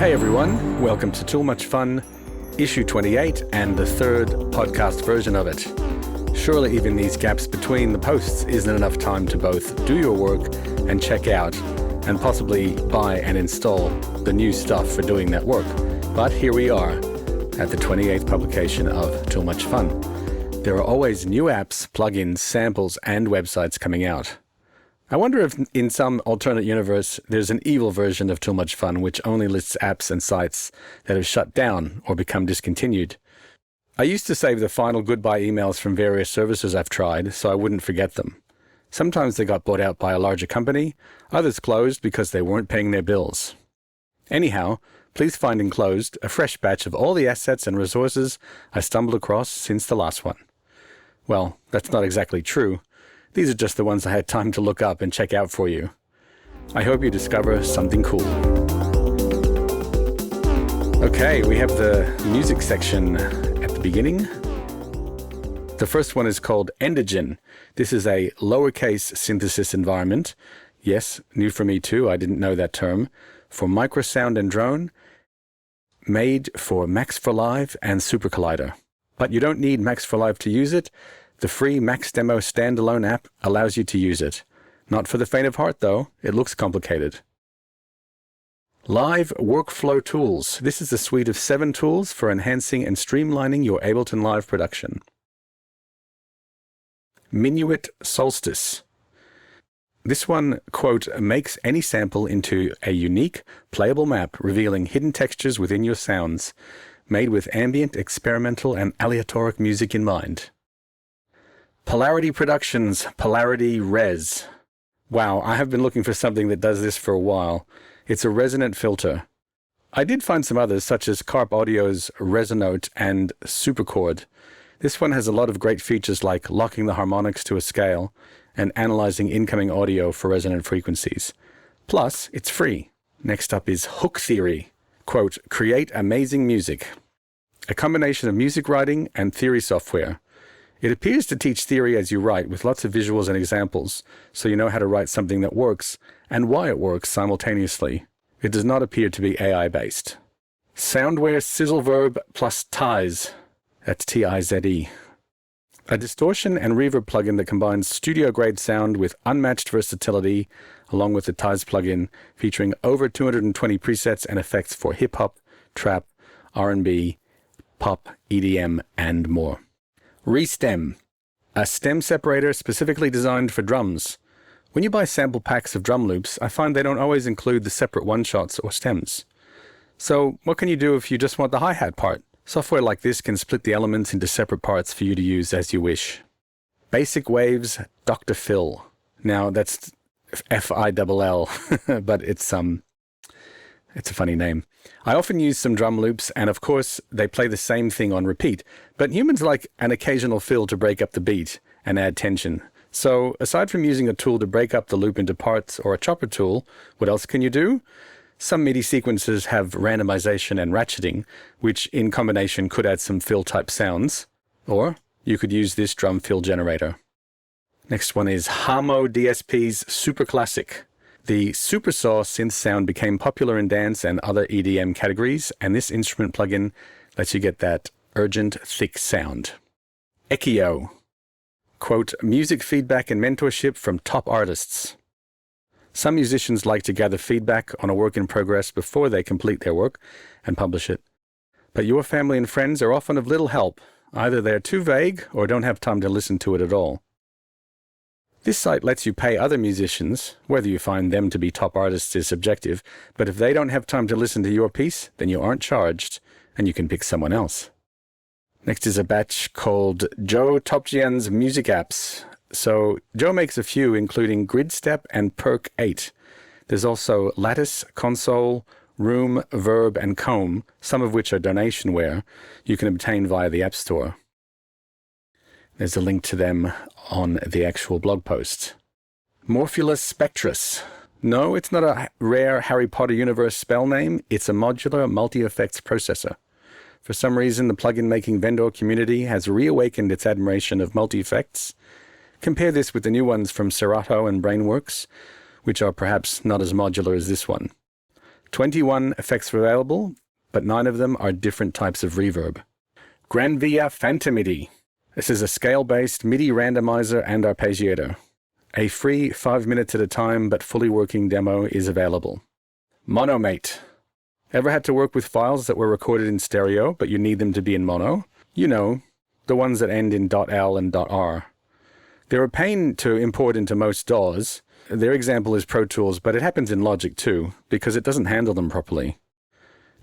Hey everyone, welcome to Tool Much Fun, issue 28 and the third podcast version of it. Surely even these gaps between the posts isn't enough time to both do your work and check out and possibly buy and install the new stuff for doing that work. But here we are at the 28th publication of Tool Much Fun. There are always new apps, plugins, samples, and websites coming out. I wonder if in some alternate universe there's an evil version of Tool Much Fun which only lists apps and sites that have shut down or become discontinued. I used to save the final goodbye emails from various services I've tried so I wouldn't forget them. Sometimes they got bought out by a larger company, others closed because they weren't paying their bills. Anyhow, please find enclosed a fresh batch of all the assets and resources I stumbled across since the last one. Well, that's not exactly true. These are just the ones I had time to look up and check out for you. I hope you discover something cool. Okay, we have the music section at the beginning. The first one is called Endogen. This is a lowercase synthesis environment. Yes, new for me too, I didn't know that term. For microsound and drone, made for Max for Live and Super Collider. But you don't need Max for Live to use it. The free Max Demo standalone app allows you to use it. Not for the faint of heart, though. It looks complicated. Live Workflow Tools. This is a suite of 7 tools for enhancing and streamlining your Ableton Live production. Minuet Solstice. This one, quote, makes any sample into a unique, playable map revealing hidden textures within your sounds, made with ambient, experimental, and aleatoric music in mind. Polarity Productions, Polarity Res. Wow, I have been looking for something that does this for a while. It's a resonant filter. I did find some others, such as Carp Audio's Resonote and Superchord. This one has a lot of great features like locking the harmonics to a scale and analyzing incoming audio for resonant frequencies. Plus, it's free. Next up is Hook Theory. Quote, create amazing music. A combination of music writing and theory software. It appears to teach theory as you write with lots of visuals and examples, so you know how to write something that works and why it works simultaneously. It does not appear to be AI-based. Soundware Sizzle Verb plus Tize. That's T-I-Z-E. A distortion and reverb plugin that combines studio-grade sound with unmatched versatility, along with the Tize plugin, featuring over 220 presets and effects for hip-hop, trap, R&B, pop, EDM, and more. Restem, a stem separator specifically designed for drums. When you buy sample packs of drum loops, I find they don't always include the separate one-shots or stems. So what can you do if you just want the hi-hat part? Software like this can split the elements into separate parts for you to use as you wish. Basic Waves Dr. Phil. Now that's F-I-L-L, but it's a funny name. I often use some drum loops, and of course, they play the same thing on repeat. But humans like an occasional fill to break up the beat and add tension. So, aside from using a tool to break up the loop into parts or a chopper tool, what else can you do? Some MIDI sequences have randomization and ratcheting, which in combination could add some fill-type sounds. Or you could use this drum fill generator. Next one is Hamo DSP's Super Classic. The Supersaw synth sound became popular in dance and other EDM categories, and this instrument plugin lets you get that urgent, thick sound. Ekio. Quote, music feedback and mentorship from top artists. Some musicians like to gather feedback on a work in progress before they complete their work and publish it. But your family and friends are often of little help. Either they're too vague or don't have time to listen to it at all. This site lets you pay other musicians. Whether you find them to be top artists is subjective, but if they don't have time to listen to your piece, then you aren't charged, and you can pick someone else. Next is a batch called Joe Topjian's Music Apps. So Joe makes a few, including Gridstep and Perk 8. There's also Lattice, Console, Room, Verb, and Comb, some of which are donationware you can obtain via the App Store. There's a link to them on the actual blog post. Morphulus Spectrus. No, it's not a rare Harry Potter universe spell name. It's a modular multi-effects processor. For some reason, the plugin-making vendor community has reawakened its admiration of multi-effects. Compare this with the new ones from Serato and Brainworks, which are perhaps not as modular as this one. 21 effects are available, but 9 of them are different types of reverb. Granvia Phantomidi. This is a scale-based MIDI randomizer and arpeggiator. A free 5 minutes at a time but fully working demo is available. Monomate. Ever had to work with files that were recorded in stereo but you need them to be in mono? You know, the ones that end in .l and .r. They're a pain to import into most DAWs. Their example is Pro Tools, but it happens in Logic too, because it doesn't handle them properly.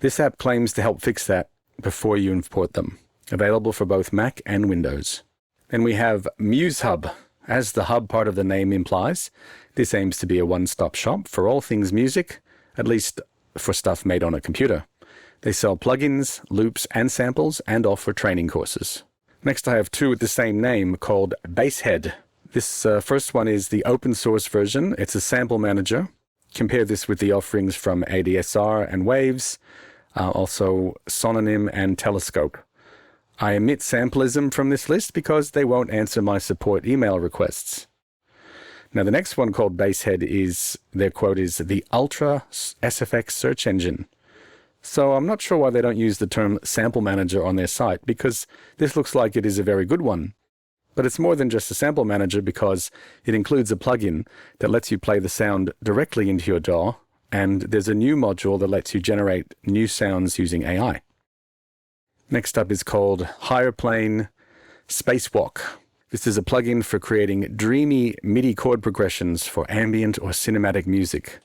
This app claims to help fix that before you import them. Available for both Mac and Windows. Then we have MuseHub. As the hub part of the name implies, this aims to be a one-stop shop for all things music, at least for stuff made on a computer. They sell plugins, loops, and samples, and offer training courses. Next I have 2 with the same name called Basshead. This first one is the open source version. It's a sample manager. Compare this with the offerings from ADSR and Waves, also Sononym and Telescope. I omit samplism from this list because they won't answer my support email requests. Now the next one called Basshead is, their quote is, the Ultra SFX search engine. So I'm not sure why they don't use the term sample manager on their site, because this looks like it is a very good one. But it's more than just a sample manager because it includes a plugin that lets you play the sound directly into your DAW, and there's a new module that lets you generate new sounds using AI. Next up is called Higher Plane Spacewalk. This is a plugin for creating dreamy MIDI chord progressions for ambient or cinematic music.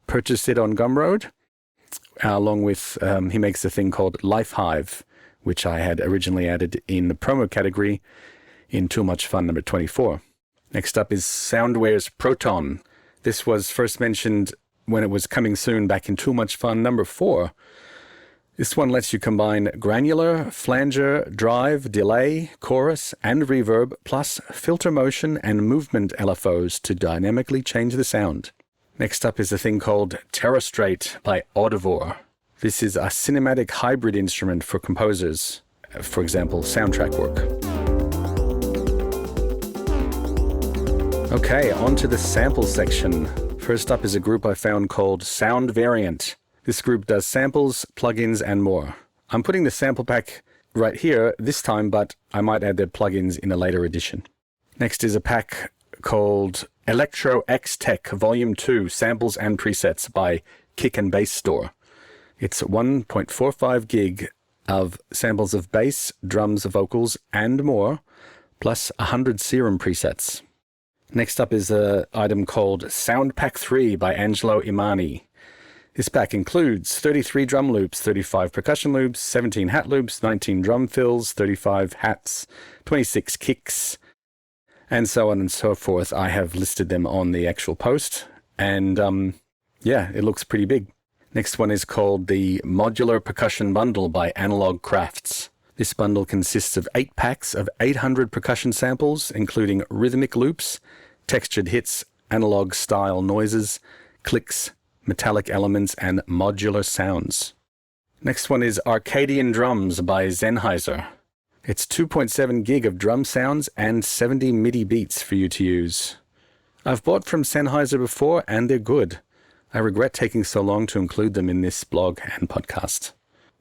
Purchased it on Gumroad, along with, he makes a thing called Lifehive, which I had originally added in the promo category in Too Much Fun number 24. Next up is Soundware's Proton. This was first mentioned when it was coming soon back in Too Much Fun number 4. This one lets you combine granular, flanger, drive, delay, chorus, and reverb, plus filter motion and movement LFOs to dynamically change the sound. Next up is a thing called TerraStrate by Audivore. This is a cinematic hybrid instrument for composers, for example, soundtrack work. Okay, on to the sample section. First up is a group I found called Sound Variant. This group does samples, plugins, and more. I'm putting the sample pack right here this time, but I might add their plugins in a later edition. Next is a pack called Electro X Tech Volume 2 Samples and Presets by Kick and Bass Store. It's 1.45 gig of samples of bass, drums, vocals, and more, plus 100 Serum presets. Next up is an item called Sound Pack 3 by Angelo Imani. This pack includes 33 drum loops, 35 percussion loops, 17 hat loops, 19 drum fills, 35 hats, 26 kicks, and so on and so forth. I have listed them on the actual post, and yeah, it looks pretty big. Next one is called the Modular Percussion Bundle by Analog Crafts. This bundle consists of 8 packs of 800 percussion samples, including rhythmic loops, textured hits, analog style noises, clicks, metallic elements, and modular sounds. Next one is Arcadian Drums by Sennheiser. It's 2.7 gig of drum sounds and 70 MIDI beats for you to use. I've bought from Sennheiser before and they're good. I regret taking so long to include them in this blog and podcast.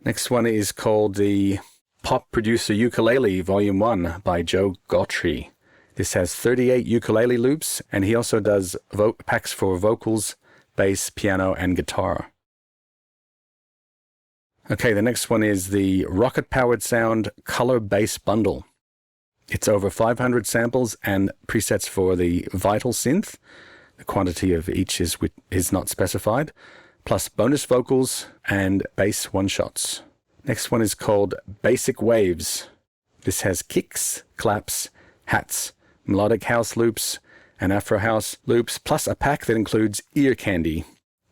Next one is called the Pop Producer Ukulele Volume 1 by Joe Gautry. This has 38 ukulele loops, and he also does packs for vocals, bass, piano, and guitar. Okay, the next one is the Rocket Powered Sound Color Bass Bundle. It's over 500 samples and presets for the Vital Synth. The quantity of each is not specified, plus bonus vocals and bass one-shots. Next one is called Basic Waves. This has kicks, claps, hats, melodic house loops, and Afro house loops, plus a pack that includes ear candy,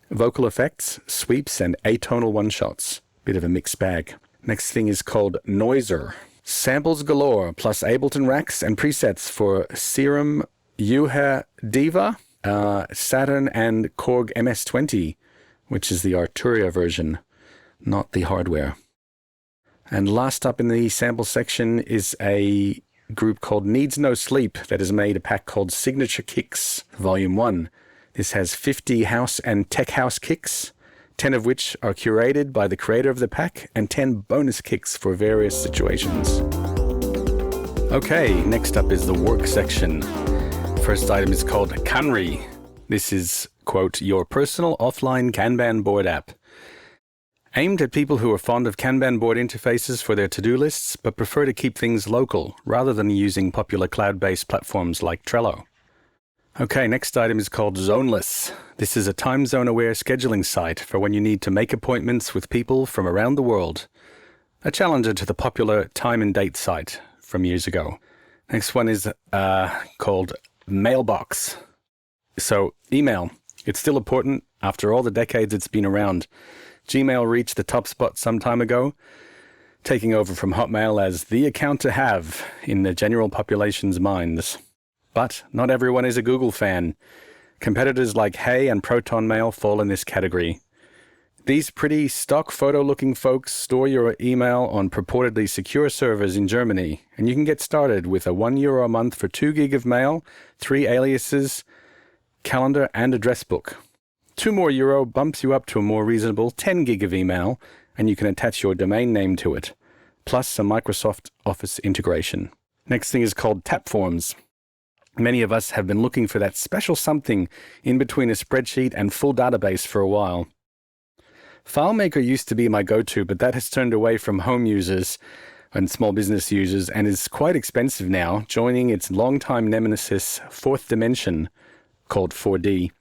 vocal effects, sweeps, and atonal one-shots. Bit of a mixed bag. Next thing is called Noiser. Samples galore, plus Ableton racks and presets for Serum, Uha Diva, Saturn, and Korg MS-20, which is the Arturia version, not the hardware. And last up in the sample section is a group called Needs No Sleep that has made a pack called Signature Kicks Volume 1. This has 50 house and tech house kicks, 10 of which are curated by the creator of the pack, and 10 bonus kicks for various situations. Okay, next up is the work section. First item is called Kanri. This is, quote, your personal offline Kanban board app. Aimed at people who are fond of Kanban board interfaces for their to-do lists, but prefer to keep things local, rather than using popular cloud-based platforms like Trello. Okay, next item is called Zoneless. This is a time zone-aware scheduling site for when you need to make appointments with people from around the world. A challenger to the popular Time and Date site from years ago. Next one is called Mailbox. So, email. It's still important after all the decades it's been around. Gmail reached the top spot some time ago, taking over from Hotmail as the account to have in the general population's minds. But not everyone is a Google fan. Competitors like Hey and Proton Mail fall in this category. These pretty stock photo-looking folks store your email on purportedly secure servers in Germany, and you can get started with a €1 a month for 2 gig of mail, 3 aliases, calendar, and address book. €2 more bumps you up to a more reasonable 10 gig of email, and you can attach your domain name to it, plus some Microsoft Office integration. Next thing is called Tapforms. Many of us have been looking for that special something in between a spreadsheet and full database for a while. FileMaker used to be my go-to, but that has turned away from home users and small business users and is quite expensive now, joining its longtime nemesis, Fourth Dimension, called 4D.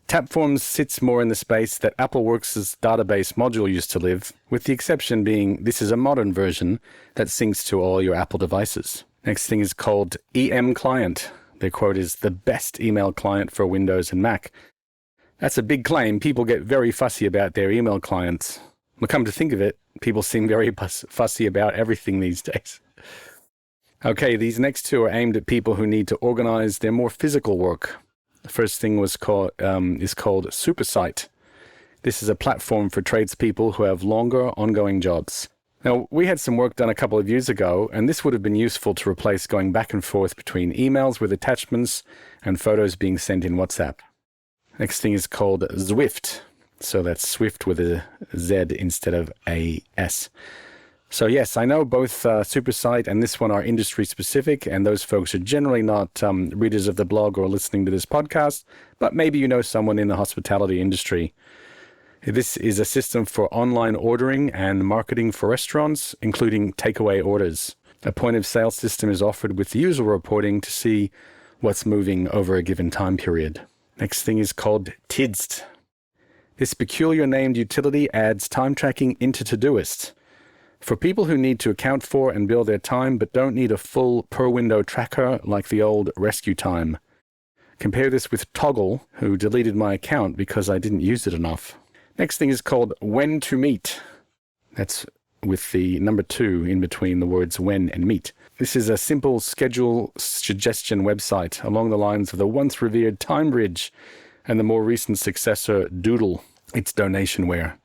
Tapforms sits more in the space that AppleWorks' database module used to live, with the exception being this is a modern version that syncs to all your Apple devices. Next thing is called EM Client. Their quote is the best email client for Windows and Mac. That's a big claim. People get very fussy about their email clients. Well, come to think of it, people seem very fussy about everything these days. Okay, these next two are aimed at people who need to organize their more physical work. The first thing is called Supersite. This is a platform for tradespeople who have longer, ongoing jobs. Now, we had some work done a couple of years ago, and this would have been useful to replace going back and forth between emails with attachments and photos being sent in WhatsApp. Next thing is called Zwift. So that's Swift with a Z instead of a S. So yes, I know both Supersite and this one are industry specific, and those folks are generally not readers of the blog or listening to this podcast, but maybe you know someone in the hospitality industry. This is a system for online ordering and marketing for restaurants, including takeaway orders. A point of sale system is offered with user reporting to see what's moving over a given time period. Next thing is called Tidst. This peculiar named utility adds time tracking into Todoist. For people who need to account for and bill their time but don't need a full per-window tracker like the old Rescue Time. Compare this with Toggle, who deleted my account because I didn't use it enough. Next thing is called When to Meet. That's with the number 2 in between the words when and meet. This is a simple schedule suggestion website along the lines of the once revered TimeBridge and the more recent successor Doodle. It's donationware.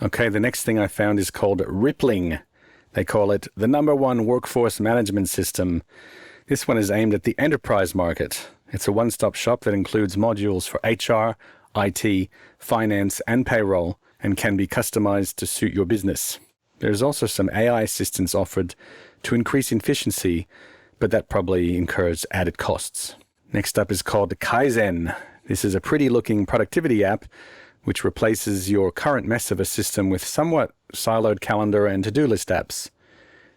Okay, the next thing I found is called Rippling. They call it the #1 workforce management system. This one is aimed at the enterprise market. It's a one-stop shop that includes modules for HR, IT, finance, and payroll, and can be customized to suit your business. There's also some AI assistance offered to increase efficiency, but that probably incurs added costs. Next up is called Kaizen. This is a pretty-looking productivity app which replaces your current mess of a system with somewhat siloed calendar and to-do list apps.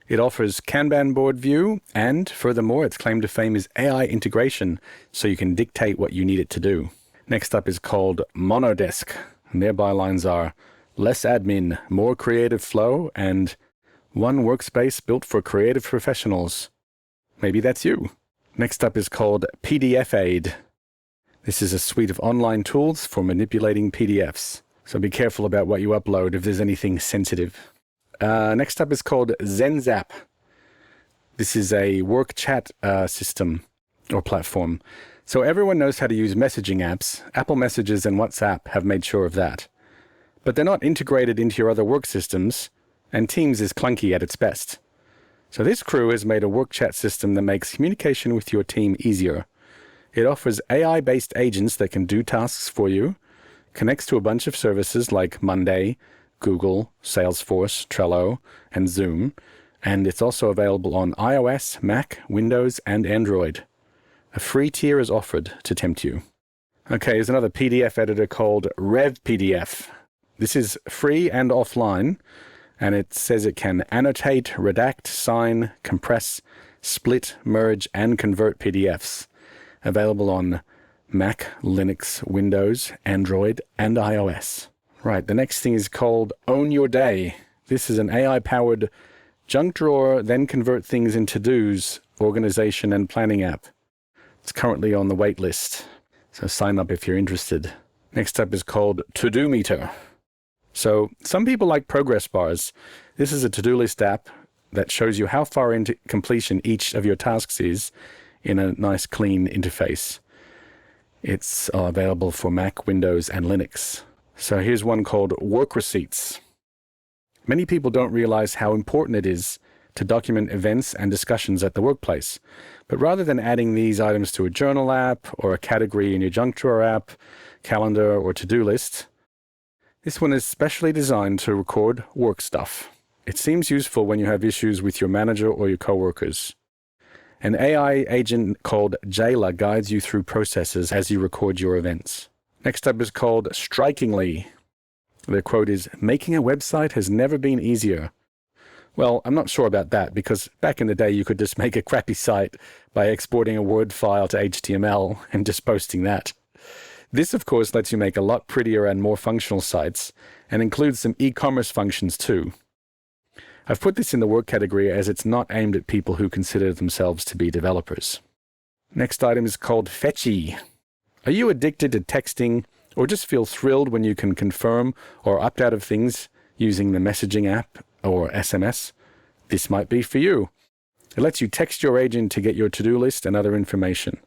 It offers Kanban board view, and furthermore, its claim to fame is AI integration, so you can dictate what you need it to do. Next up is called Monodesk, and their bylines are less admin, more creative flow, and one workspace built for creative professionals. Maybe that's you. Next up is called PDF Aid. This is a suite of online tools for manipulating PDFs, so be careful about what you upload if there's anything sensitive. Next up is called ZenZap. This is a work chat system or platform. So everyone knows how to use messaging apps. Apple Messages and WhatsApp have made sure of that. But they're not integrated into your other work systems, and Teams is clunky at its best. So this crew has made a work chat system that makes communication with your team easier. It offers AI-based agents that can do tasks for you, connects to a bunch of services like Monday, Google, Salesforce, Trello, and Zoom, and it's also available on iOS, Mac, Windows, and Android. A free tier is offered to tempt you. Okay, here's another PDF editor called RevPDF. This is free and offline, and it says it can annotate, redact, sign, compress, split, merge, and convert PDFs. Available on Mac, Linux, Windows, Android, and iOS. Right, the next thing is called Own Your Day. This is an AI-powered junk drawer, then convert things into to-dos, organization, and planning app. It's currently on the wait list, so sign up if you're interested. Next up is called To-Do Meter. So some people like progress bars. This is a to-do list app that shows you how far into completion each of your tasks is in a nice clean interface. It's available for Mac, Windows, and Linux. So here's one called Work Receipts. Many people don't realize how important it is to document events and discussions at the workplace. But rather than adding these items to a journal app or a category in your junk drawer app, calendar, or to-do list, this one is specially designed to record work stuff. It seems useful when you have issues with your manager or your coworkers. An AI agent called Jayla guides you through processes as you record your events. Next up is called Strikingly. Their quote is, "Making a website has never been easier." Well, I'm not sure about that, because back in the day you could just make a crappy site by exporting a Word file to HTML and just posting that. This, of course, lets you make a lot prettier and more functional sites, and includes some e-commerce functions too. I've put this in the work category as it's not aimed at people who consider themselves to be developers. Next item is called Fetchy. Are you addicted to texting, or just feel thrilled when you can confirm or opt out of things using the messaging app or SMS? This might be for you. It lets you text your agent to get your to-do list and other information.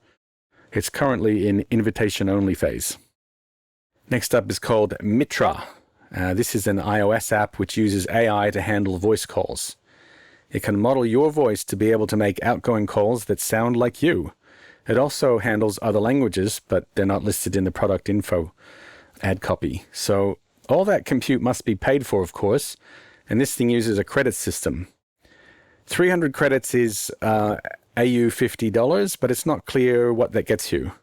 It's currently in invitation-only phase. Next up is called Mitra. This is an iOS app which uses AI to handle voice calls. It can model your voice to be able to make outgoing calls that sound like you. It also handles other languages, but they're not listed in the product info ad copy. So all that compute must be paid for, of course, and this thing uses a credit system. 300 credits is AU $50, but it's not clear what that gets you.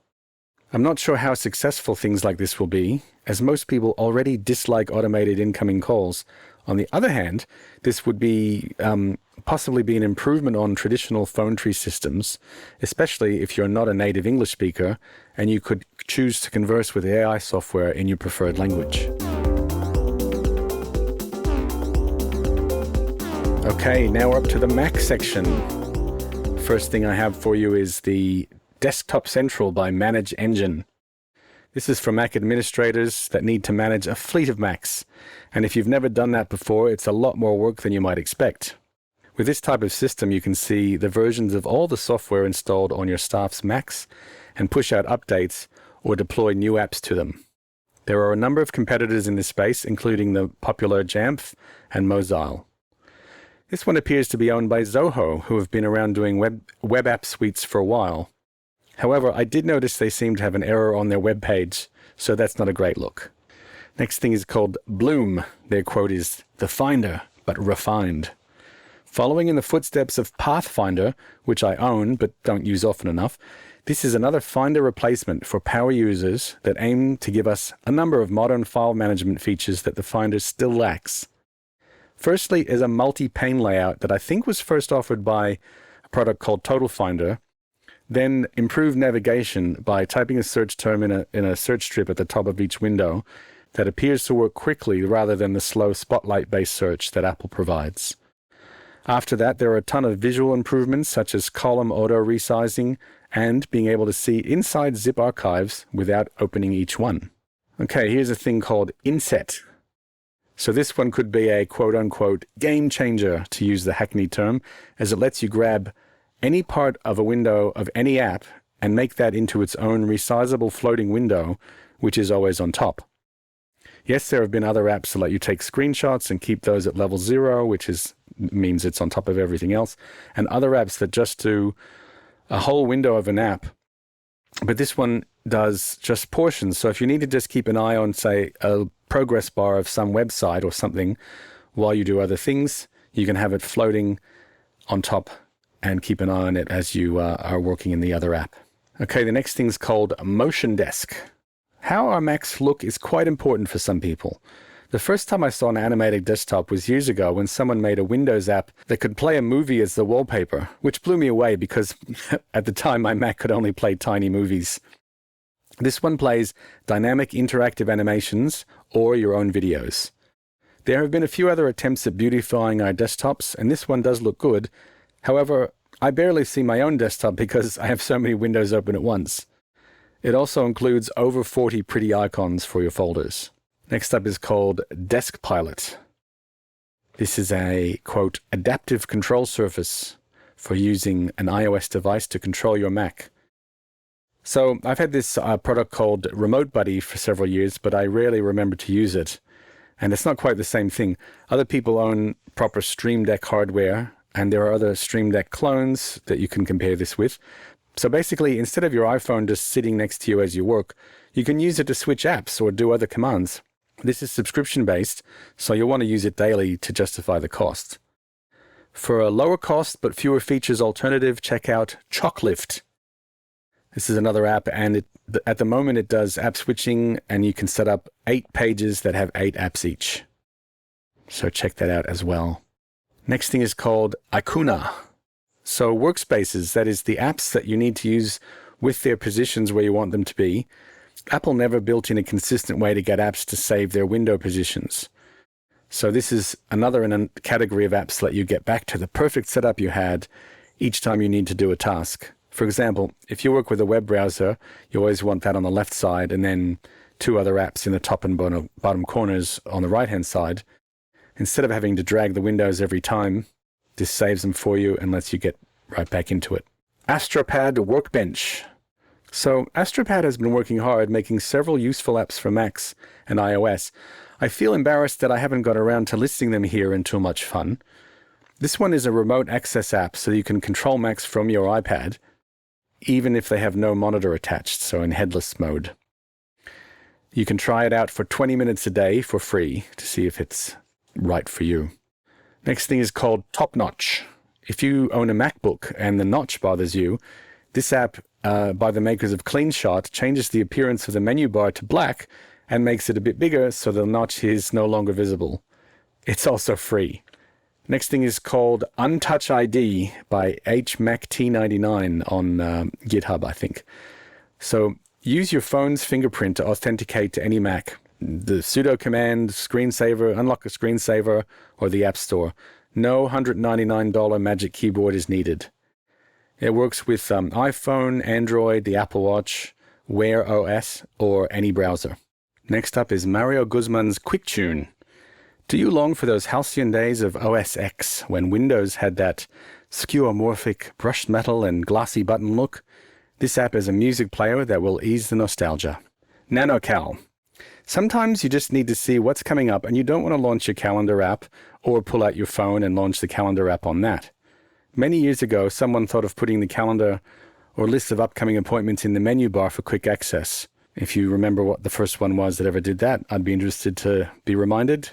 I'm not sure how successful things like this will be, as most people already dislike automated incoming calls. On the other hand, this would be possibly be an improvement on traditional phone tree systems, especially if you're not a native English speaker and you could choose to converse with AI software in your preferred language. Okay, now we're up to the Mac section. First thing I have for you is the Desktop Central by Manage Engine. This is for Mac administrators that need to manage a fleet of Macs. And if you've never done that before, it's a lot more work than you might expect. With this type of system, you can see the versions of all the software installed on your staff's Macs and push out updates or deploy new apps to them. There are a number of competitors in this space, including the popular Jamf and Mozile. This one appears to be owned by Zoho, who have been around doing web app suites for a while. However, I did notice they seem to have an error on their web page, so that's not a great look. Next thing is called Bloom. Their quote is, "The Finder, but refined." Following in the footsteps of Pathfinder, which I own but don't use often enough, this is another Finder replacement for power users that aim to give us a number of modern file management features that the Finder still lacks. Firstly is a multi-pane layout that I think was first offered by a product called Total Finder. Then improved navigation by typing a search term in a search strip at the top of each window that appears to work quickly rather than the slow Spotlight-based search that Apple provides. After that, there are a ton of visual improvements such as column auto resizing and being able to see inside zip archives without opening each one. Okay, here's a thing called Inset. So this one could be a quote-unquote game changer, to use the hackneyed term, as it lets you grab any part of a window of any app and make that into its own resizable floating window, which is always on top. Yes, there have been other apps that let you take screenshots and keep those at level 0, which means it's on top of everything else, and other apps that just do a whole window of an app, but this one does just portions. So if you need to just keep an eye on, say, a progress bar of some website or something while you do other things, you can have it floating on top and keep an eye on it as you are working in the other app. Okay, the next thing's called Motion Desk. How our Macs look is quite important for some people. The first time I saw an animated desktop was years ago when someone made a Windows app that could play a movie as the wallpaper, which blew me away because at the time my Mac could only play tiny movies. This one plays dynamic interactive animations or your own videos. There have been a few other attempts at beautifying our desktops, and this one does look good. However, I barely see my own desktop because I have so many windows open at once. It also includes over 40 pretty icons for your folders. Next up is called Desk Pilot. This is a, quote, adaptive control surface for using an iOS device to control your Mac. So I've had this product called Remote Buddy for several years, but I rarely remember to use it. And it's not quite the same thing. Other people own proper Stream Deck hardware, and there are other Stream Deck clones that you can compare this with. So basically, instead of your iPhone just sitting next to you as you work, you can use it to switch apps or do other commands. This is subscription-based, so you'll want to use it daily to justify the cost. For a lower cost but fewer features alternative, check out Chalklift. This is another app, and at the moment it does app switching, and you can set up 8 pages that have 8 apps each. So check that out as well. Next thing is called Icuna. So workspaces, that is the apps that you need to use with their positions where you want them to be. Apple never built in a consistent way to get apps to save their window positions. So this is another in a category of apps that let you get back to the perfect setup you had each time you need to do a task. For example, if you work with a web browser, you always want that on the left side and then 2 other apps in the top and bottom corners on the right-hand side. Instead of having to drag the windows every time, this saves them for you and lets you get right back into it. Astropad Workbench. So Astropad has been working hard making several useful apps for Macs and iOS. I feel embarrassed that I haven't got around to listing them here in Too Much Fun. This one is a remote access app so you can control Macs from your iPad, even if they have no monitor attached, so in headless mode. You can try it out for 20 minutes a day for free to see if it's right for you. Next thing is called Top Notch. If you own a MacBook and the notch bothers you, this app by the makers of CleanShot changes the appearance of the menu bar to black and makes it a bit bigger so the notch is no longer visible. It's also free. Next thing is called Untouch ID by HMacT99 on GitHub, I think. So use your phone's fingerprint to authenticate to any Mac. The sudo command, screensaver, unlock a screensaver, or the App Store. No $199 magic keyboard is needed. It works with iPhone, Android, the Apple Watch, Wear OS, or any browser. Next up is Mario Guzman's QuickTune. Do you long for those halcyon days of OS X when Windows had that skeuomorphic brushed metal and glossy button look? This app is a music player that will ease the nostalgia. NanoCal. Sometimes you just need to see what's coming up and you don't want to launch your calendar app or pull out your phone and launch the calendar app on that. Many years ago, someone thought of putting the calendar or list of upcoming appointments in the menu bar for quick access. If you remember what the first one was that ever did that, I'd be interested to be reminded.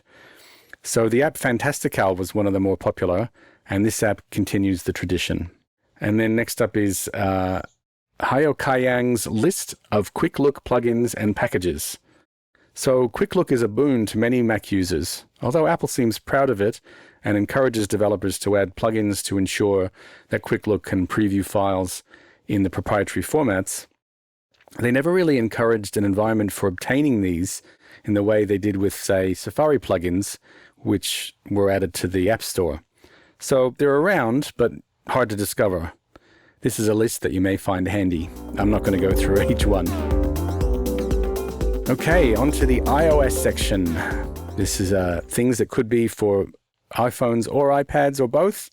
So the app Fantastical was one of the more popular, and this app continues the tradition. And then next up is Hayao list of Quick Look plugins and packages. So Quick Look is a boon to many Mac users, although Apple seems proud of it and encourages developers to add plugins to ensure that Quick Look can preview files in the proprietary formats. They never really encouraged an environment for obtaining these in the way they did with, say, Safari plugins, which were added to the App Store. So they're around, but hard to discover. This is a list that you may find handy. I'm not going to go through each one. Okay, on to the iOS section. This is things that could be for iPhones or iPads or both.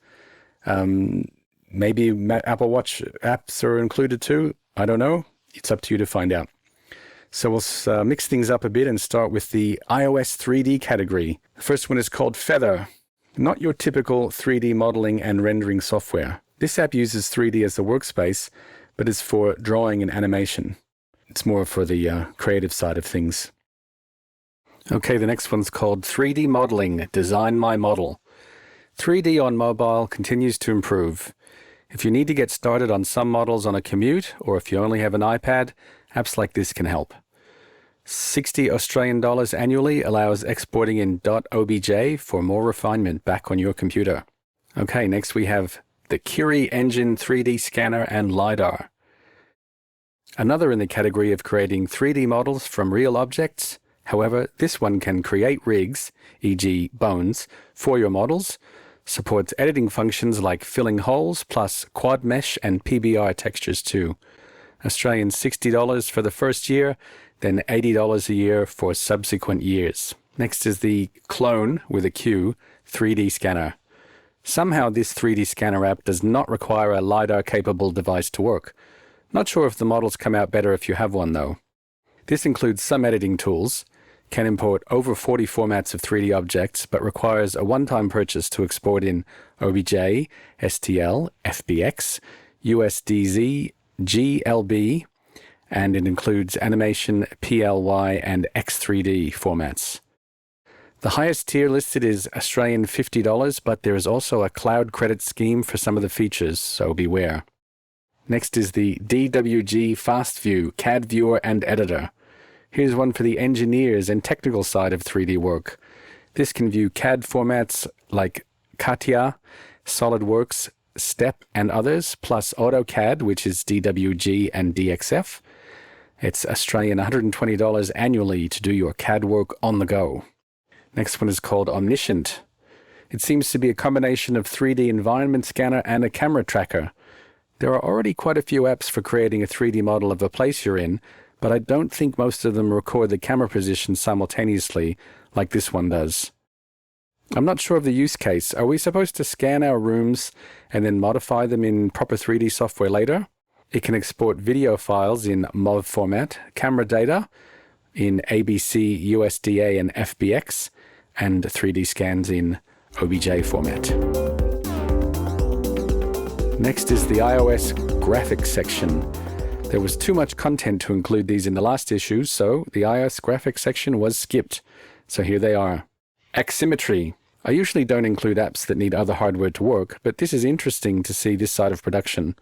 Maybe Apple Watch apps are included too. I don't know. It's up to you to find out. So we'll mix things up a bit and start with the iOS 3D category. The first one is called Feather. Not your typical 3D modeling and rendering software. This app uses 3D as a workspace, but is for drawing and animation. It's more for the creative side of things. Okay, the next one's called 3D Modeling, Design My Model. 3D on mobile continues to improve. If you need to get started on some models on a commute, or if you only have an iPad, apps like this can help. 60 Australian dollars annually allows exporting in .obj for more refinement back on your computer. Okay, next we have the Curie Engine 3D Scanner and LiDAR. Another in the category of creating 3D models from real objects. However, this one can create rigs, e.g. bones, for your models, supports editing functions like filling holes, plus quad mesh and PBR textures too. Australian $60 for the first year, then $80 a year for subsequent years. Next is the Clone, with a Q, 3D scanner. Somehow this 3D scanner app does not require a LiDAR-capable device to work. Not sure if the models come out better if you have one though. This includes some editing tools, can import over 40 formats of 3D objects, but requires a one-time purchase to export in OBJ, STL, FBX, USDZ, GLB, and it includes animation, PLY, and X3D formats. The highest tier listed is Australian $50, but there is also a cloud credit scheme for some of the features, so beware. Next is the DWG FastView CAD Viewer and Editor. Here's one for the engineers and technical side of 3D work. This can view CAD formats like CATIA, SolidWorks, STEP, and others, plus AutoCAD, which is DWG and DXF. It's Australian $120 annually to do your CAD work on the go. Next one is called Omniscient. It seems to be a combination of 3D environment scanner and a camera tracker. There are already quite a few apps for creating a 3D model of a place you're in, but I don't think most of them record the camera position simultaneously like this one does. I'm not sure of the use case. Are we supposed to scan our rooms and then modify them in proper 3D software later? It can export video files in MOV format, camera data in ABC, USDA, and FBX, and 3D scans in OBJ format. Next is the iOS graphics section. There was too much content to include these in the last issue, so the iOS graphics section was skipped. So here they are. Aximmetry. I usually don't include apps that need other hardware to work, but this is interesting to see this side of production.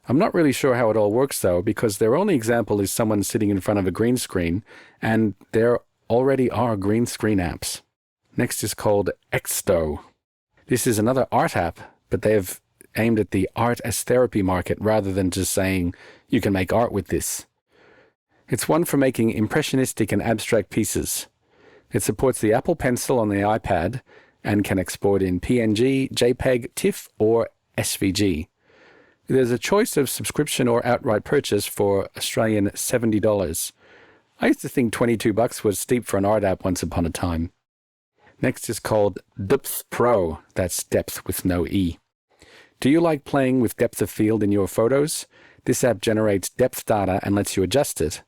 I'm not really sure how it all works though, because their only example is someone sitting in front of a green screen, and there already are green screen apps. Next is called Exto. This is another art app, but they have aimed at the art as therapy market rather than just saying you can make art with this. It's one for making impressionistic and abstract pieces. It supports the Apple Pencil on the iPad and can export in PNG, JPEG, TIFF, or SVG. There's a choice of subscription or outright purchase for Australian $70. I used to think $22 was steep for an art app once upon a time. Next is called Depth Pro. That's depth with no E. Do you like playing with depth of field in your photos? This app generates depth data and lets you adjust it,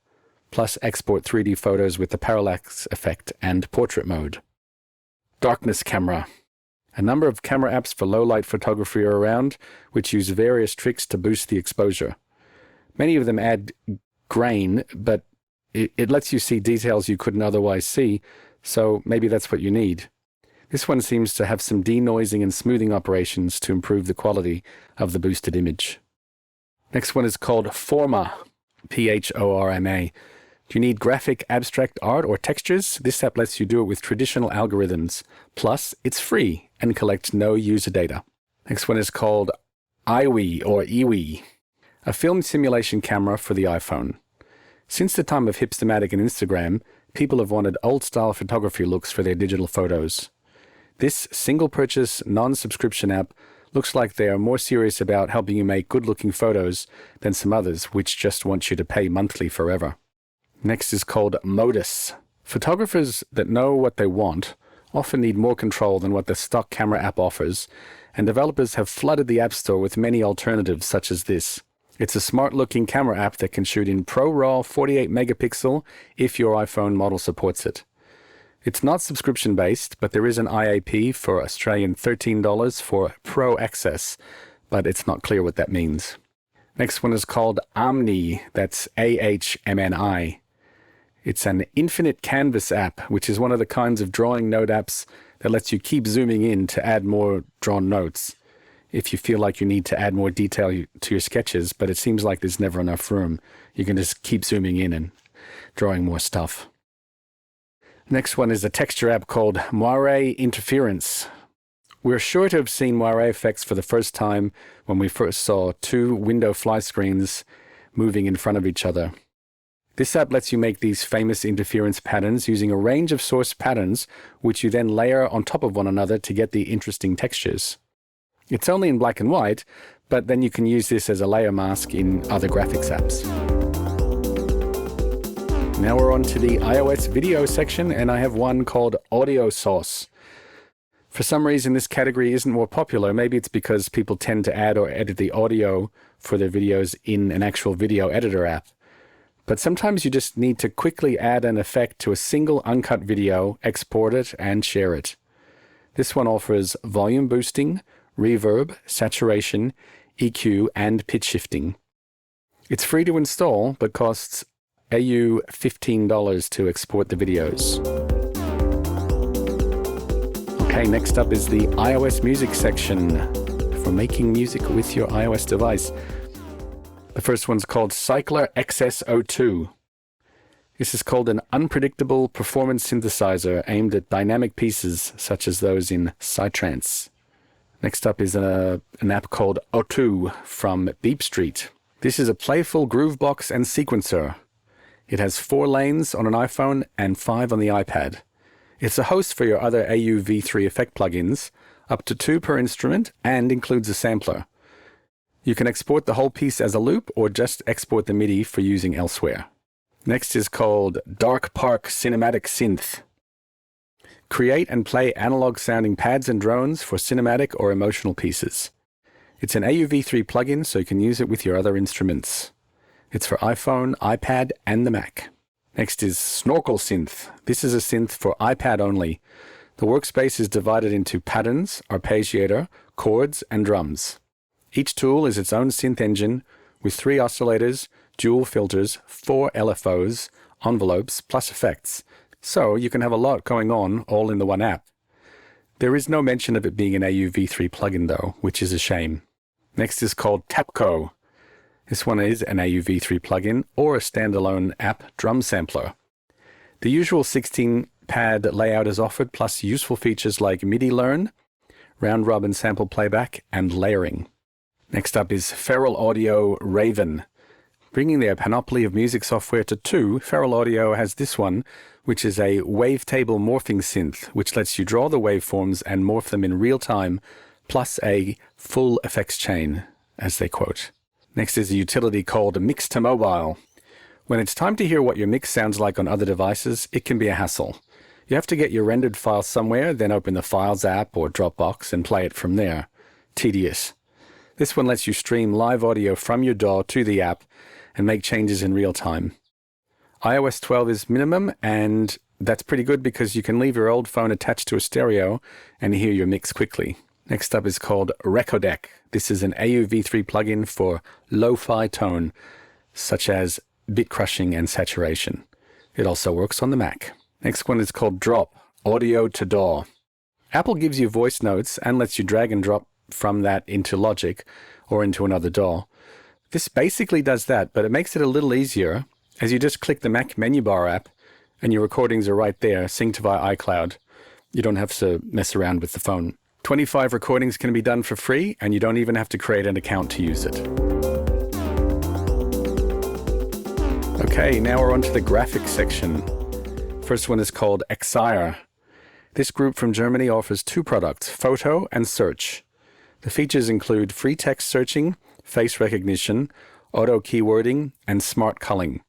plus export 3D photos with the parallax effect and portrait mode. Darkness Camera. A number of camera apps for low-light photography are around, which use various tricks to boost the exposure. Many of them add grain, but it lets you see details you couldn't otherwise see, so maybe that's what you need. This one seems to have some denoising and smoothing operations to improve the quality of the boosted image. Next one is called Forma, P-H-O-R-M-A. Do you need graphic, abstract art, or textures? This app lets you do it with traditional algorithms. Plus, it's free and collects no user data. Next one is called iWii, or iWii, a film simulation camera for the iPhone. Since the time of Hipstamatic and Instagram, people have wanted old-style photography looks for their digital photos. This single-purchase, non-subscription app looks like they are more serious about helping you make good-looking photos than some others, which just want you to pay monthly forever. Next is called Modus. Photographers that know what they want often need more control than what the stock camera app offers, and developers have flooded the App Store with many alternatives such as this. It's a smart-looking camera app that can shoot in ProRAW 48 megapixel if your iPhone model supports it. It's not subscription-based, but there is an IAP for Australian $13 for Pro Access, but it's not clear what that means. Next one is called Ahmni. That's AHMNI. It's an infinite canvas app, which is one of the kinds of drawing note apps that lets you keep zooming in to add more drawn notes if you feel like you need to add more detail to your sketches, but it seems like there's never enough room. You can just keep zooming in and drawing more stuff. Next one is a texture app called Moire Interference. We're sure to have seen moire effects for the first time when we first saw two window fly screens moving in front of each other. This app lets you make these famous interference patterns using a range of source patterns, which you then layer on top of one another to get the interesting textures. It's only in black and white, but then you can use this as a layer mask in other graphics apps. Now we're on to the iOS video section, and I have one called Audio Source. For some reason, this category isn't more popular. Maybe it's because people tend to add or edit the audio for their videos in an actual video editor app. But sometimes you just need to quickly add an effect to a single uncut video, export it, and share it. This one offers volume boosting, reverb, saturation, EQ, and pitch shifting. It's free to install, but costs AU $15 to export the videos. Okay, next up is the iOS music section for making music with your iOS device. The first one's called Cycler XS02. This is called an unpredictable performance synthesizer aimed at dynamic pieces such as those in Psytrance. Next up is an app called O2 from Beep Street. This is a playful groovebox and sequencer. It has 4 lanes on an iPhone and 5 on the iPad. It's a host for your other AU-V3 effect plugins, up to 2 per instrument, and includes a sampler. You can export the whole piece as a loop or just export the MIDI for using elsewhere. Next is called Dark Park Cinematic Synth. Create and play analog sounding pads and drones for cinematic or emotional pieces. It's an AU-V3 plugin, so you can use it with your other instruments. It's for iPhone, iPad, and the Mac. Next is Snorkel Synth. This is a synth for iPad only. The workspace is divided into patterns, arpeggiator, chords, and drums. Each tool is its own synth engine with 3 oscillators, dual filters, 4 LFOs, envelopes, plus effects. So you can have a lot going on all in the one app. There is no mention of it being an AU-V3 plugin though, which is a shame. Next is called Tapco. This one is an AU-V3 plugin or a standalone app drum sampler. The usual 16-pad layout is offered, plus useful features like MIDI learn, round-robin sample playback, and layering. Next up is Feral Audio Raven. Bringing their panoply of music software to 2, Feral Audio has this one, which is a wavetable morphing synth, which lets you draw the waveforms and morph them in real time, plus a full effects chain, as they quote. Next is a utility called Mix to Mobile. When it's time to hear what your mix sounds like on other devices, it can be a hassle. You have to get your rendered file somewhere, then open the Files app or Dropbox and play it from there. Tedious. This one lets you stream live audio from your DAW to the app and make changes in real time. iOS 12 is minimum, and that's pretty good because you can leave your old phone attached to a stereo and hear your mix quickly. Next up is called Recodec. This is an AU-V3 plugin for lo-fi tone, such as bit crushing and saturation. It also works on the Mac. Next one is called Drop, Audio to DAW. Apple gives you voice notes and lets you drag and drop from that into Logic or into another DAW. This basically does that, but it makes it a little easier as you just click the Mac menu bar app and your recordings are right there, synced via iCloud. You don't have to mess around with the phone. 25 recordings can be done for free, and you don't even have to create an account to use it. Okay, now we're on to the graphics section. First one is called Exire. This group from Germany offers 2 products, Photo and Search. The features include free text searching, face recognition, auto keywording, and smart culling.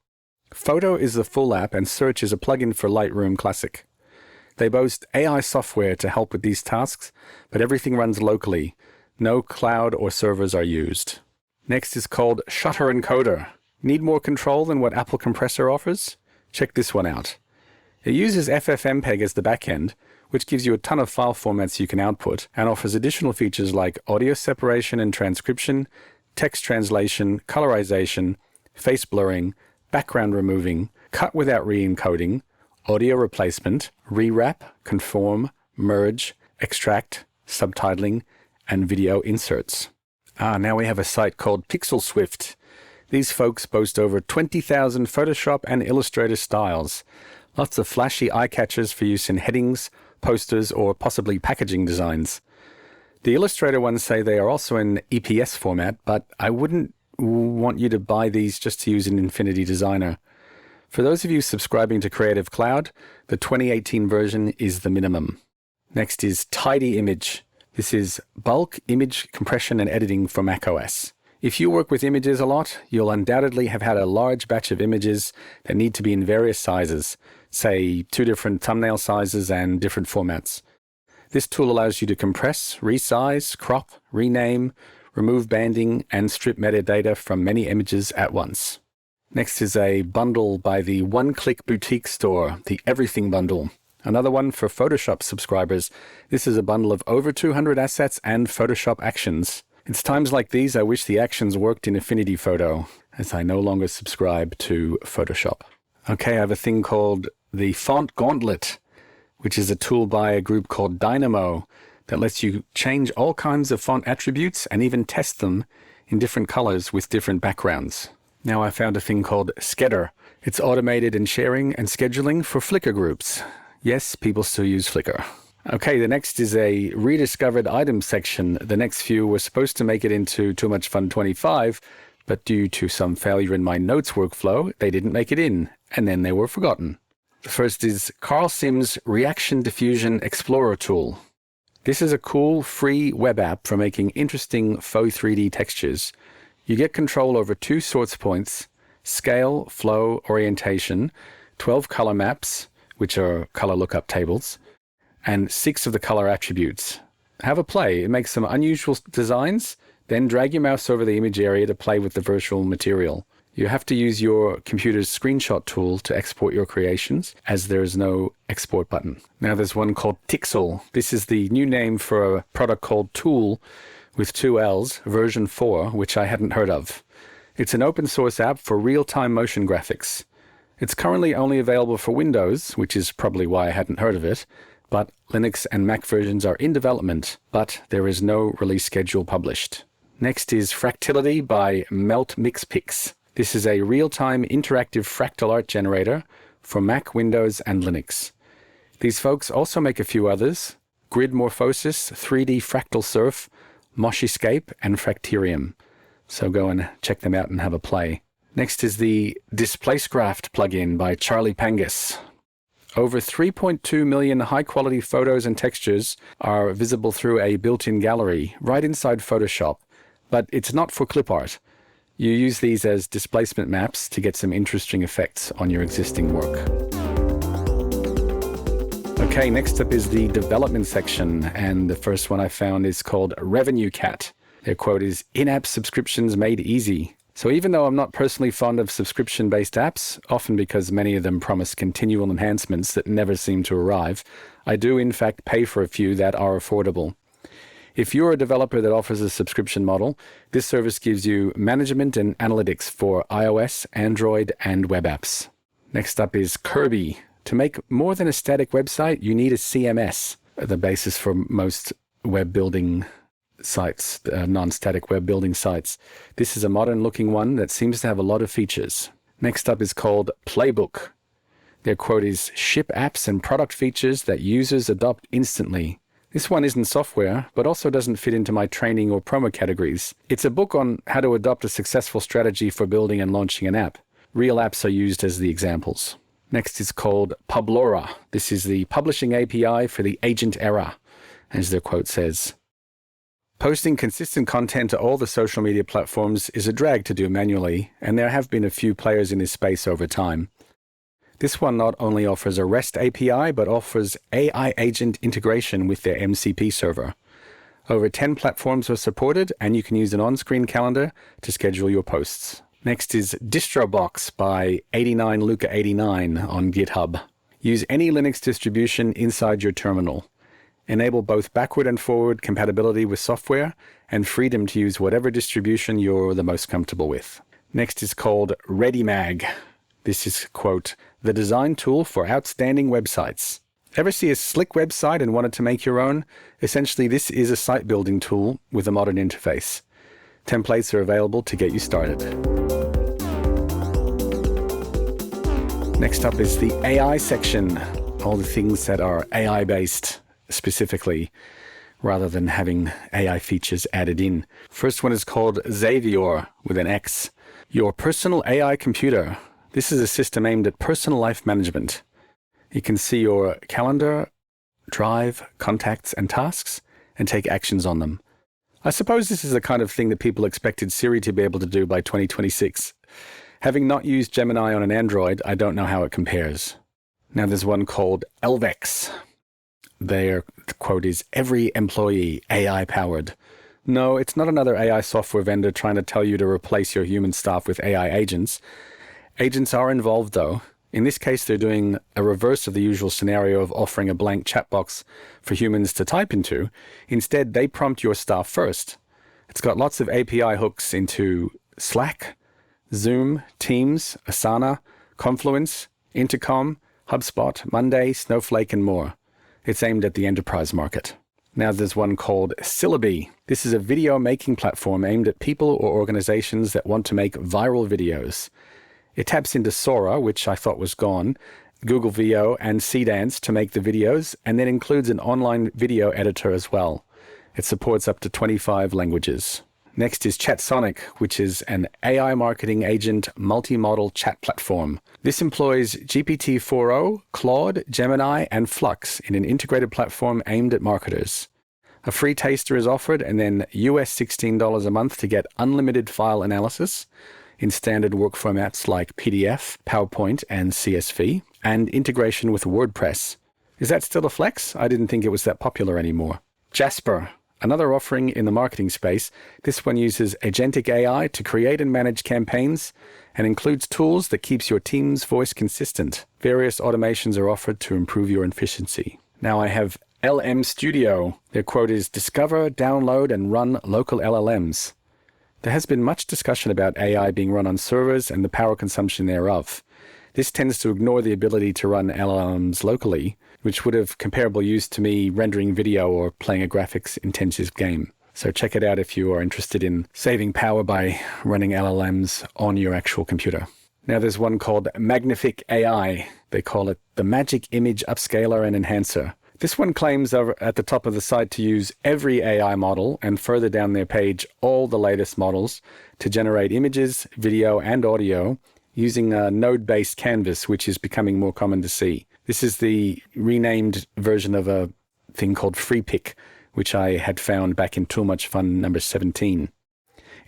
Photo is the full app, and Search is a plugin for Lightroom Classic. They boast AI software to help with these tasks, but everything runs locally. No cloud or servers are used. Next is called Shutter Encoder. Need more control than what Apple Compressor offers? Check this one out. It uses FFmpeg as the backend, which gives you a ton of file formats you can output, and offers additional features like audio separation and transcription, text translation, colorization, face blurring, background removing, cut without re-encoding, audio replacement, rewrap, conform, merge, extract, subtitling, and video inserts. Now we have a site called PixelSwift. These folks boast over 20,000 Photoshop and Illustrator styles. Lots of flashy eye catchers for use in headings, posters, or possibly packaging designs. The Illustrator ones say they are also in EPS format, but I wouldn't want you to buy these just to use in Infinity Designer. For those of you subscribing to Creative Cloud, the 2018 version is the minimum. Next is Tidy Image. This is bulk image compression and editing for macOS. If you work with images a lot, you'll undoubtedly have had a large batch of images that need to be in various sizes, say 2 different thumbnail sizes and different formats. This tool allows you to compress, resize, crop, rename, remove banding, and strip metadata from many images at once. Next is a bundle by the one-click boutique store, the Everything Bundle. Another one for Photoshop subscribers. This is a bundle of over 200 assets and Photoshop actions. It's times like these I wish the actions worked in Affinity Photo, as I no longer subscribe to Photoshop. Okay, I have a thing called the Font Gauntlet, which is a tool by a group called Dynamo that lets you change all kinds of font attributes and even test them in different colors with different backgrounds. Now I found a thing called Skedder. It's automated in sharing and scheduling for Flickr groups. Yes, people still use Flickr. Okay, the next is a rediscovered items section. The next few were supposed to make it into Too Much Fun 25, but due to some failure in my notes workflow, they didn't make it in, and then they were forgotten. The first is Carl Sims Reaction Diffusion Explorer Tool. This is a cool, free web app for making interesting faux 3D textures. You get control over 2 source points, scale, flow, orientation, 12 color maps, which are color lookup tables, and 6 of the color attributes. Have a play. It makes some unusual designs, then drag your mouse over the image area to play with the virtual material. You have to use your computer's screenshot tool to export your creations, as there is no export button. Now there's one called Tixel. This is the new name for a product called Tool with 2 L's, version 4, which I hadn't heard of. It's an open source app for real-time motion graphics. It's currently only available for Windows, which is probably why I hadn't heard of it, but Linux and Mac versions are in development, but there is no release schedule published. Next is Fractility by Melt Mixpix. This is a real-time interactive fractal art generator for Mac, Windows, and Linux. These folks also make a few others: Grid Morphosis, 3D Fractal Surf, Moshyscape, and Fractarium. So go and check them out and have a play. Next is the DisplaceGraft plugin by Charlie Pangus. Over 3.2 million high-quality photos and textures are visible through a built-in gallery right inside Photoshop, but it's not for clip art. You use these as displacement maps to get some interesting effects on your existing work. Okay, next up is the development section, and the first one I found is called Revenue Cat. Their quote is, "In-app subscriptions made easy." So even though I'm not personally fond of subscription-based apps, often because many of them promise continual enhancements that never seem to arrive, I do in fact pay for a few that are affordable. If you're a developer that offers a subscription model, this service gives you management and analytics for iOS, Android, and web apps. Next up is Kirby. To make more than a static website, you need a CMS, the basis for most web building sites, non-static web building sites. This is a modern-looking one that seems to have a lot of features. Next up is called Playbook. Their quote is, "Ship apps and product features that users adopt instantly." This one isn't software, but also doesn't fit into my training or promo categories. It's a book on how to adopt a successful strategy for building and launching an app. Real apps are used as the examples. Next is called Publora. This is the publishing API for the agent era, as their quote says. Posting consistent content to all the social media platforms is a drag to do manually, and there have been a few players in this space over time. This one not only offers a REST API, but offers AI agent integration with their MCP server. Over 10 platforms are supported, and you can use an on-screen calendar to schedule your posts. Next is DistroBox by 89Luca89 on GitHub. Use any Linux distribution inside your terminal. Enable both backward and forward compatibility with software and freedom to use whatever distribution you're the most comfortable with. Next is called ReadyMag. This is, quote, the design tool for outstanding websites. Ever see a slick website and wanted to make your own? Essentially, this is a site building tool with a modern interface. Templates are available to get you started. Next up is the AI section. All the things that are AI-based specifically, rather than having AI features added in. First one is called Xavier with an X. Your personal AI computer. This is a system aimed at personal life management. You can see your calendar, drive, contacts, and tasks, and take actions on them. I suppose this is the kind of thing that people expected Siri to be able to do by 2026. Having not used Gemini on an Android, I don't know how it compares. Now there's one called Elvex. Their quote is, every employee AI-powered. No, it's not another AI software vendor trying to tell you to replace your human staff with AI agents. Agents are involved, though. In this case, they're doing a reverse of the usual scenario of offering a blank chat box for humans to type into. Instead, they prompt your staff first. It's got lots of API hooks into Slack, Zoom, Teams, Asana, Confluence, Intercom, HubSpot, Monday, Snowflake, and more. It's aimed at the enterprise market. Now there's one called Syllabi. This is a video making platform aimed at people or organizations that want to make viral videos. It taps into Sora, which I thought was gone, Google VO, and Seedance to make the videos, and then includes an online video editor as well. It supports up to 25 languages. Next is ChatSonic, which is an AI marketing agent multi-modal chat platform. This employs GPT-4o, Claude, Gemini, and Flux in an integrated platform aimed at marketers. A free taster is offered, and then US $16 a month to get unlimited file analysis in standard work formats like PDF, PowerPoint, and CSV, and integration with WordPress. Is that still a flex? I didn't think it was that popular anymore. Jasper, another offering in the marketing space. This one uses agentic AI to create and manage campaigns and includes tools that keeps your team's voice consistent. Various automations are offered to improve your efficiency. Now I have LM Studio. Their quote is, discover, download, and run local LLMs. There has been much discussion about AI being run on servers and the power consumption thereof. This tends to ignore the ability to run LLMs locally, which would have comparable use to me rendering video or playing a graphics-intensive game. So check it out if you are interested in saving power by running LLMs on your actual computer. Now there's one called Magnific AI. They call it the Magic Image Upscaler and Enhancer. This one claims at the top of the site to use every AI model and further down their page all the latest models to generate images, video, and audio using a node-based canvas, which is becoming more common to see. This is the renamed version of a thing called FreePic, which I had found back in Too Much Fun number 17.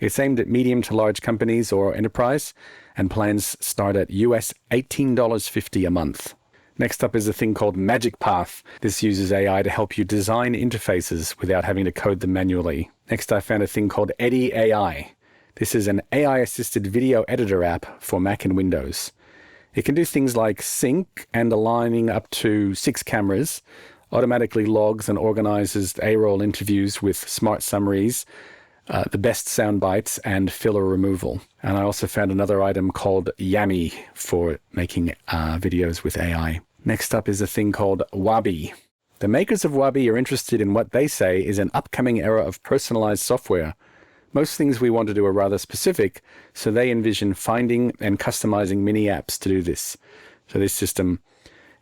It's aimed at medium to large companies or enterprise, and plans start at US $18.50 a month. Next up is a thing called Magic Path. This uses AI to help you design interfaces without having to code them manually. Next, I found a thing called Eddy AI. This is an AI-assisted video editor app for Mac and Windows. It can do things like sync and aligning up to 6 cameras, automatically logs and organizes A-roll interviews with smart summaries, the best sound bites, and filler removal. And I also found another item called Yammy for making videos with AI. Next up is a thing called Wabi. The makers of Wabi are interested in what they say is an upcoming era of personalized software. Most things we want to do are rather specific, so they envision finding and customizing mini apps to do this. So this system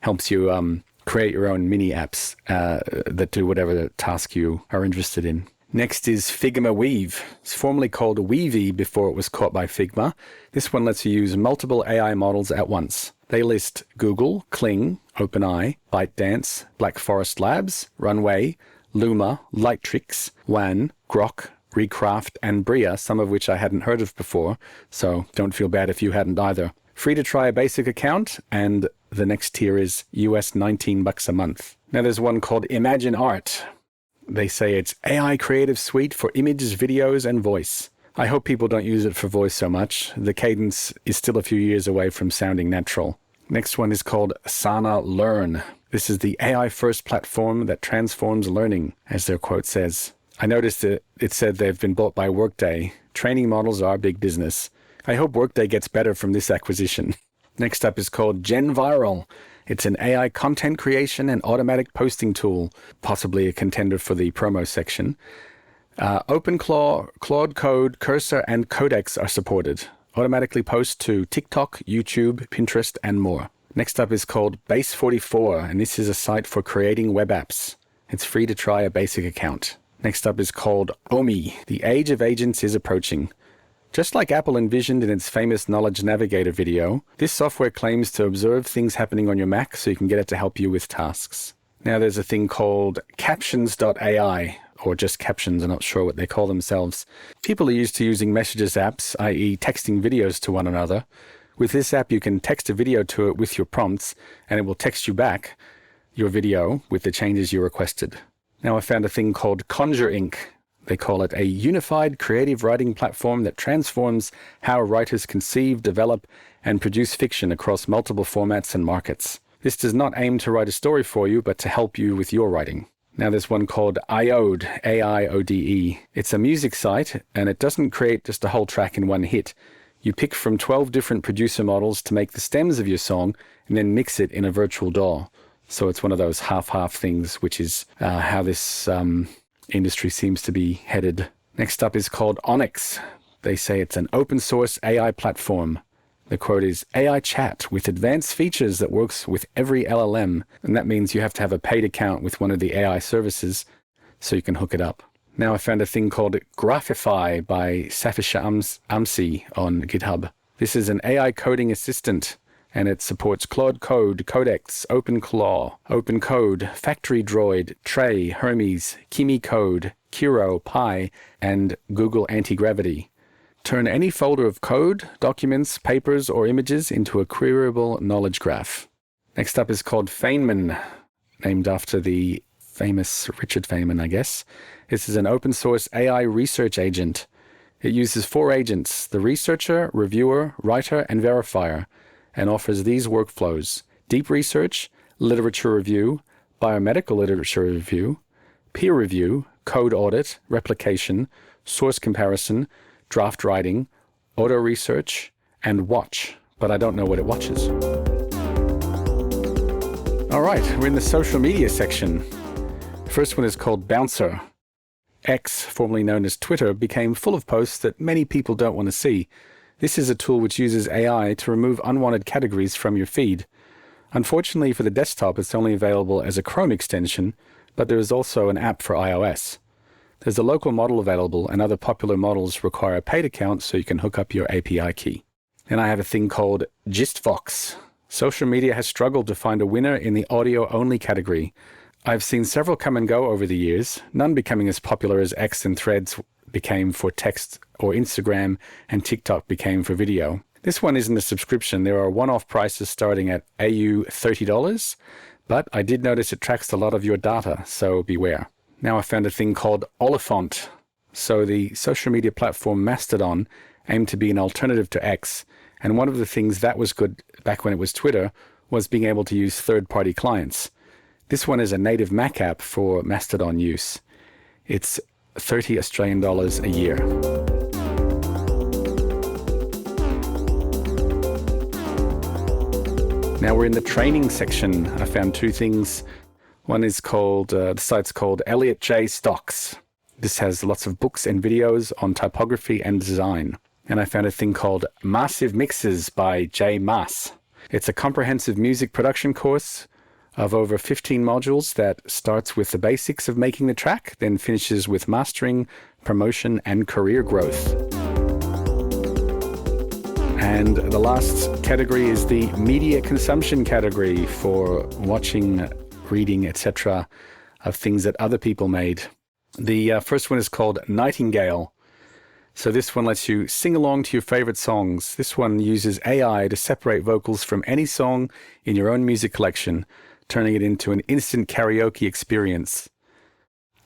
helps you create your own mini apps that do whatever task you are interested in. Next is Figma Weave. It's formerly called Weavy before it was caught by Figma. This one lets you use multiple AI models at once. They list Google, Kling, OpenAI, ByteDance, Black Forest Labs, Runway, Luma, Lightricks, WAN, Grok, Recraft, and Bria, some of which I hadn't heard of before, so don't feel bad if you hadn't either. Free to try a basic account, and the next tier is US $19 a month. Now there's one called Imagine Art. They say it's AI creative suite for images, videos, and voice. I hope people don't use it for voice so much. The cadence is still a few years away from sounding natural. Next one is called Sana Learn. This is the AI-first platform that transforms learning, as their quote says. I noticed that it said they've been bought by Workday. Training models are big business. I hope Workday gets better from this acquisition. Next up is called GenViral. It's an AI content creation and automatic posting tool, possibly a contender for the promo section. OpenClaw, Claude Code, Cursor, and Codex are supported. Automatically post to TikTok, YouTube, Pinterest, and more. Next up is called Base44, and this is a site for creating web apps. It's free to try a basic account. Next up is called Omi. The age of agents is approaching. Just like Apple envisioned in its famous Knowledge Navigator video, this software claims to observe things happening on your Mac so you can get it to help you with tasks. Now there's a thing called Captions.ai, or just Captions, I'm not sure what they call themselves. People are used to using messages apps, i.e. texting videos to one another. With this app, you can text a video to it with your prompts, and it will text you back your video with the changes you requested. Now I found a thing called Conjure Inc. They call it a unified creative writing platform that transforms how writers conceive, develop, and produce fiction across multiple formats and markets. This does not aim to write a story for you, but to help you with your writing. Now there's one called Iode, A-I-O-D-E. It's a music site, and it doesn't create just a whole track in one hit. You pick from 12 different producer models to make the stems of your song, and then mix it in a virtual DAW. So it's one of those half-half things, which is how this industry seems to be headed. Next up is called Onyx. They say it's an open source AI platform. The quote is, AI chat with advanced features that works with every LLM. And that means you have to have a paid account with one of the AI services so you can hook it up. Now I found a thing called Graphify by Safisha Amsi on GitHub. This is an AI coding assistant, and it supports Claude Code, Codex, OpenClaw, OpenCode, Factory Droid, Tray, Hermes, Kimi Code, Kiro, Pi, and Google Anti-Gravity. Turn any folder of code, documents, papers, or images into a queryable knowledge graph. Next up is called Feynman, named after the famous Richard Feynman, I guess. This is an open source AI research agent. It uses 4 agents, the researcher, reviewer, writer, and verifier, and offers these workflows: deep research, literature review, biomedical literature review, peer review, code audit, replication, source comparison, draft writing, auto research, and watch, but I don't know what it watches. All right, we're in the social media section. The first one is called Bouncer. X, formerly known as Twitter, became full of posts that many people don't want to see. This is a tool which uses AI to remove unwanted categories from your feed. Unfortunately for the desktop, it's only available as a Chrome extension, but there is also an app for iOS. There's a local model available, and other popular models require a paid account so you can hook up your API key. And I have a thing called GistVox. Social media has struggled to find a winner in the audio-only category. I've seen several come and go over the years, none becoming as popular as X and Threads became for text, or Instagram and TikTok became for video. This one isn't a subscription. There are one-off prices starting at AU $30, but I did notice it tracks a lot of your data, so beware. Now I found a thing called Oliphant. So the social media platform Mastodon aimed to be an alternative to X, and one of the things that was good back when it was Twitter was being able to use third-party clients. This one is a native Mac app for Mastodon use. It's $30 Australian a year. Now we're in the training section. I found 2 things. One is called, the site's called Elliot J. Stocks. This has lots of books and videos on typography and design. And I found a thing called Massive Mixes by J. Maas. It's a comprehensive music production course of over 15 modules that starts with the basics of making the track, then finishes with mastering, promotion, and career growth. And the last category is the media consumption category for watching, reading, etc. of things that other people made. The first one is called Nightingale. So this one lets you sing along to your favorite songs. This one uses AI to separate vocals from any song in your own music collection, turning it into an instant karaoke experience.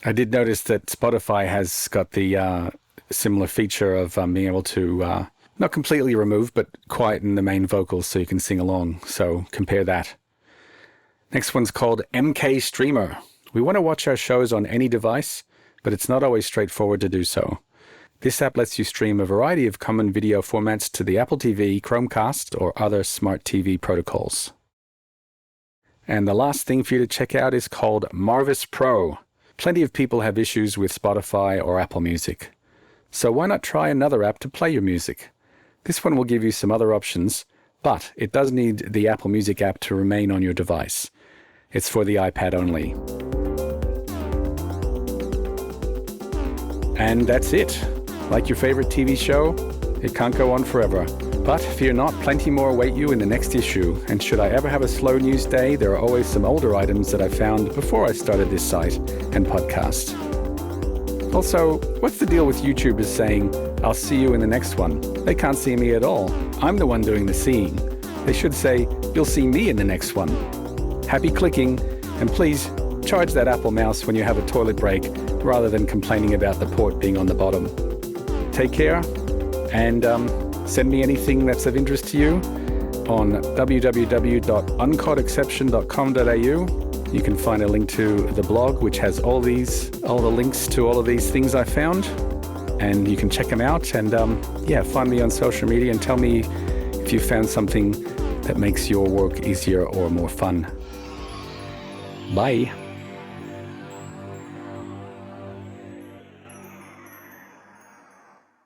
I did notice that Spotify has got the similar feature of being able to Not completely removed, but quieten the main vocals so you can sing along. So compare that. Next one's called MK Streamer. We want to watch our shows on any device, but it's not always straightforward to do so. This app lets you stream a variety of common video formats to the Apple TV, Chromecast, or other smart TV protocols. And the last thing for you to check out is called Marvis Pro. Plenty of people have issues with Spotify or Apple Music. So why not try another app to play your music? This one will give you some other options, but it does need the Apple Music app to remain on your device. It's for the iPad only. And that's it. Like your favorite TV show? It can't go on forever. But fear not, plenty more await you in the next issue. And should I ever have a slow news day, there are always some older items that I found before I started this site and podcast. Also, what's the deal with YouTubers saying, "I'll see you in the next one"? They can't see me at all. I'm the one doing the seeing. They should say, "You'll see me in the next one." Happy clicking, and please charge that Apple mouse when you have a toilet break rather than complaining about the port being on the bottom. Take care, and send me anything that's of interest to you on www.uncaught.exception.com.au. You can find a link to the blog, which has all the links to all of these things I found, and you can check them out. And find me on social media and tell me if you found something that makes your work easier or more fun. Bye.